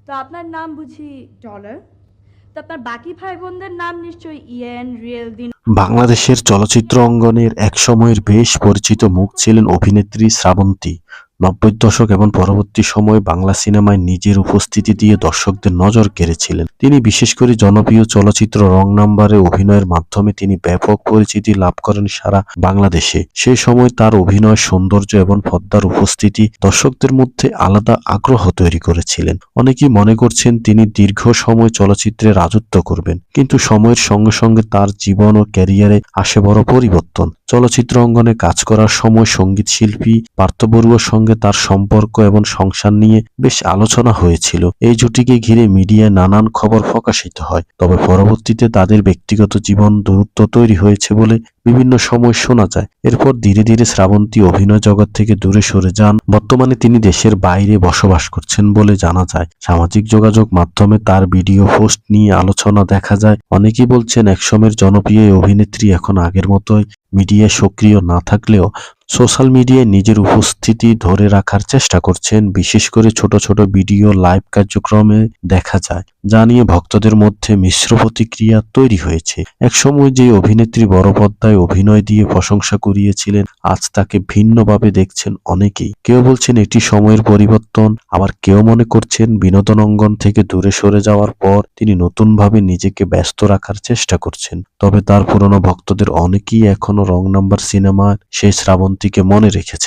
তো আপনার নাম বুঝি ডলার? তো আপনার বাকি ভাই বোনদের নাম নিশ্চয়ই ইয়েন, রিয়েল, দিন। বাংলাদেশের চলচ্চিত্র অঙ্গনের একসময়ের বেশ পরিচিত মুখ ছিলেন অভিনেত্রী শ্রাবন্তী। ৯০ দশক এবং পরবর্তী সময়ে বাংলা সিনেমায় নিজের উপস্থিতি দিয়ে দর্শকদের নজর কেড়েছিলেন। তিনি বিশেষ করে জনপ্রিয় চলচ্চিত্র রং নাম্বারে অভিনয়ের মাধ্যমে তিনি ব্যাপক পরিচিতি লাভ করেন সারা বাংলাদেশে। সেই সময় তার অভিনয় সৌন্দর্য এবং পর্দার উপস্থিতি দর্শকদের মধ্যে আলাদা আগ্রহ তৈরি করেছিলেন। অনেকেই মনে করছেন তিনি দীর্ঘ সময় চলচ্চিত্রে রাজত্ব করবেন, কিন্তু সময়ের সঙ্গে সঙ্গে তার জীবন ও ক্যারিয়ারে আসে বড় পরিবর্তন। চলচ্চিত্র অঙ্গনে কাজ করার সময় সঙ্গীত শিল্পী পার্থ বড়ুয়ার সঙ্গে তার সম্পর্ক এবং সংসার নিয়ে বেশ আলোচনা হয়েছিল। এই জুটিকে ঘিরে মিডিয়ায় নানান খবর প্রকাশিত হয়, তবে পরবর্তীতে তাদের ব্যক্তিগত জীবন দূরত্ব তৈরি হয়েছে বলে বিভিন্ন সময় শোনা যায়। এরপর ধীরে ধীরে শ্রাবন্তী অভিনয় জগৎ থেকে দূরে সরে যান। বর্তমানে তিনি দেশের বাইরে বসবাস করছেন বলে জানা যায়। সামাজিক যোগাযোগ মাধ্যমে তার ভিডিও পোস্ট নিয়ে আলোচনা দেখা যায়। অনেকেই বলছেন একসময়ের জনপ্রিয় এই অভিনেত্রী এখন আগের মতোই মিডিয়ায় সক্রিয় না থাকলেও সোশ্যাল মিডিয়ায় নিজের উপস্থিতি ধরে রাখার চেষ্টা করছেন। বিশেষ করে ছোট ছোট ভিডিও লাইভ কার্যক্রমে দেখা যায়, যা নিয়ে ভক্তদের মধ্যে মিশ্র প্রতিক্রিয়া তৈরি হয়েছে। একসময় যে অভিনেত্রী বড় পর্দায় অভিনয় দিয়ে প্রশংসা কুড়িয়েছিলেন, আজ তাকে ভিন্নভাবে দেখছেন অনেকেই। কেউ বলছেন এটি সময়ের পরিবর্তন, আবার কেউ মনে করছেন বিনোদন অঙ্গন থেকে দূরে সরে যাওয়ার পর তিনি নতুনভাবে নিজেকে ব্যস্ত রাখার চেষ্টা করছেন। তবে তার পুরনো ভক্তদের অনেকেই এখনো রং নাম্বার সিনেমার সেই শ্রাবন্তীকে মনে রেখেছে।